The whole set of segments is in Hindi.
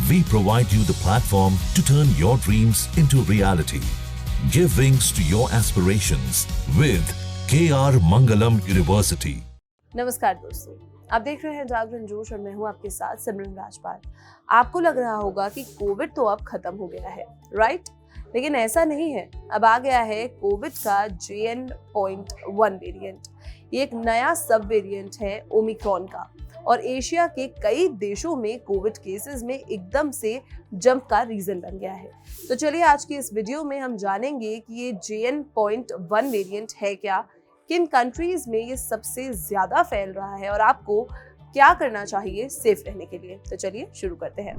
We provide you the platform to turn your dreams into reality. Give wings to your aspirations with KR Mangalam University. नमस्कार दोस्तों, आप देख रहे हैं जागरण जोश और मैं हूं आपके साथ सिमरन राजपाल। आपको लग रहा होगा कि कोविड तो अब खत्म हो गया है, राइट? लेकिन ऐसा नहीं है। अब आ गया है कोविड का JN.1 वेरिएंट। ये एक नया सब वेरिएंट है ओमिक्रॉन का और एशिया के कई देशों में कोविड केसेस में एकदम से जंप का रीजन बन गया है। तो चलिए आज की इस वीडियो में हम जानेंगे कि ये JN.1 वेरिएंट है क्या, किन कंट्रीज में ये सबसे ज्यादा फैल रहा है और आपको क्या करना चाहिए सेफ रहने के लिए। तो चलिए शुरू करते हैं।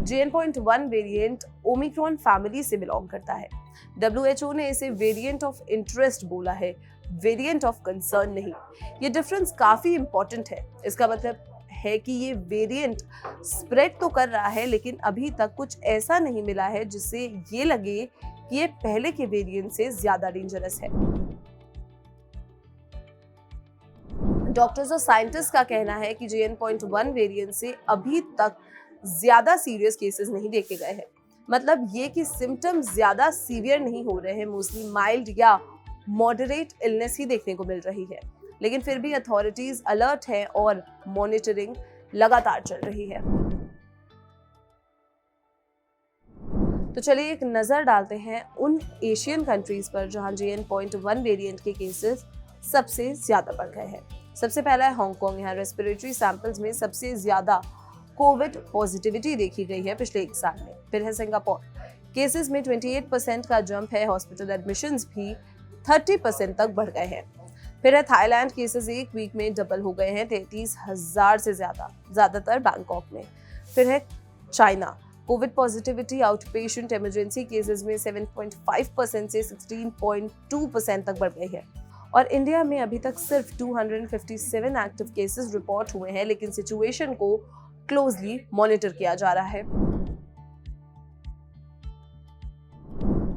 JN.1 वेरिएंट ओमिक्रॉन फैमिली से बिलोंग करता है। WHO ने इसे वेरिएंट ऑफ इंटरेस्ट बोला है, वेरिएंट ऑफ कंसर्न नहीं। ये डिफरेंस काफी इंपॉर्टेंट है। इसका मतलब है कि ये वेरिएंट स्प्रेड तो कर रहा है लेकिन अभी तक कुछ ऐसा नहीं मिला है जिससे ये लगे कि ये पहले के वेरिएंट से ज्यादा डेंजरस है। डॉक्टर्स और साइंटिस्ट का कहना है कि JN.1 वेरिएंट से अभी तक ज्यादा सीरियस केसेस नहीं देखे गए हैं। मतलब ये कि सिम्टम्स ज्यादा सीवियर नहीं हो रहे हैं, मोस्टली माइल्ड या मॉडरेट इलनेस ही देखने को मिल रही है। लेकिन फिर भी अथॉरिटीज अलर्ट हैं और मॉनिटरिंग लगातार चल रही है। तो चलिए एक नजर डालते हैं उन एशियन कंट्रीज पर जहां JN.1 वेरिएंट के केसेस सबसे ज्यादा बढ़ गए हैं। सबसे पहला है हांगकांग। यहाँ रेस्पिरेटरी सैंपल्स में सबसे ज्यादा कोविड पॉजिटिविटी देखी गई है पिछले एक साल में। फिर है सिंगापुर, केसेस में 28% का जंप है, हॉस्पिटल एडमिशंस भी 30% तक बढ़ गए हैं। फिर है थाईलैंड, केसेस एक वीक में डबल हो गए हैं, 33,000 से ज्यादातर बैंकॉक में। फिर है China, Covid positivity out patient emergency cases में 7.5% से 16.2% तक बढ़ गई है। और इंडिया में अभी तक सिर्फ 257 एक्टिव केसेस रिपोर्ट हुए हैं, लेकिन सिचुएशन को क्लोजली मॉनिटर किया जा रहा है।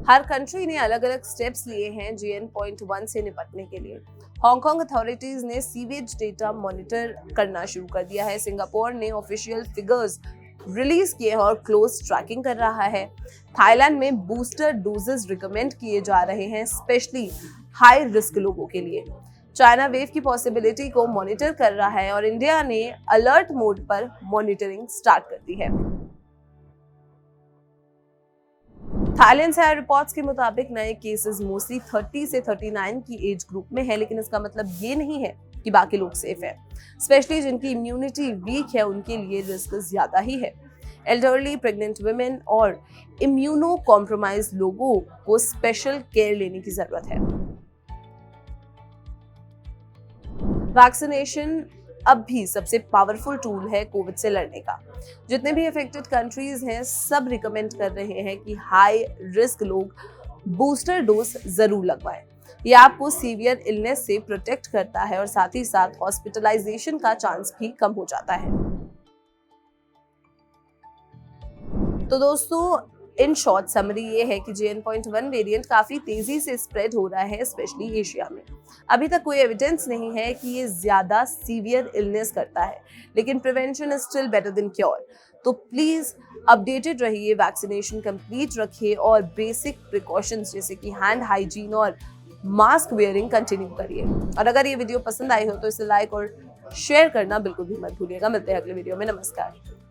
हर कंट्री ने अलग अलग स्टेप्स लिए हैं JN.1 से निपटने के लिए। हांगकांग अथॉरिटीज ने सीवेज डेटा मॉनिटर करना शुरू कर दिया है। सिंगापुर ने ऑफिशियल फिगर्स रिलीज किए हैं और क्लोज ट्रैकिंग कर रहा है। थाईलैंड में बूस्टर डोजेस रिकमेंड किए जा रहे हैं, स्पेशली हाई रिस्क लोगों के लिए। चाइना वेव की पॉसिबिलिटी को मॉनिटर कर रहा है और इंडिया ने अलर्ट मोड पर मॉनिटरिंग स्टार्ट कर दी है। थाईलैंड से आए रिपोर्ट्स के मुताबिक नए केसेस मोस्टली 30 से 39 की एज ग्रुप में है, लेकिन इसका मतलब ये नहीं है कि बाकी लोग सेफ है। स्पेशली जिनकी इम्यूनिटी वीक है उनके लिए रिस्क ज्यादा ही है। एल्डरली, प्रेग्नेंट वुमेन और इम्यूनो कॉम्प्रोमाइज लोगों को स्पेशल केयर लेने की जरूरत है। वैक्सीनेशन अब भी सबसे पावरफुल टूल है कोविड से लड़ने का। जितने भी अफेक्टेड कंट्रीज हैं सब रिकमेंड कर रहे हैं कि हाई रिस्क लोग बूस्टर डोज जरूर लगवाएं। ये आपको सीवियर इलनेस से प्रोटेक्ट करता है और साथ ही साथ हॉस्पिटलाइजेशन का चांस भी कम हो जाता है। तो दोस्तों, इन शॉर्ट समरी ये है कि JN.1 वेरिएंट काफी तेजी से स्प्रेड हो रहा है, स्पेशली एशिया में। अभी तक कोई एविडेंस नहीं है कि ये ज्यादा सीवियर इलनेस करता है, लेकिन prevention is still better than cure. तो प्लीज अपडेटेड रहिए, वैक्सीनेशन कंप्लीट रखिए और बेसिक प्रिकॉशंस जैसे कि हैंड हाइजीन और मास्क वेयरिंग कंटिन्यू करिए। और अगर ये वीडियो पसंद आई हो तो इसे लाइक और शेयर करना बिल्कुल भी मत भूलिएगा। मिलते हैं अगले वीडियो में। नमस्कार।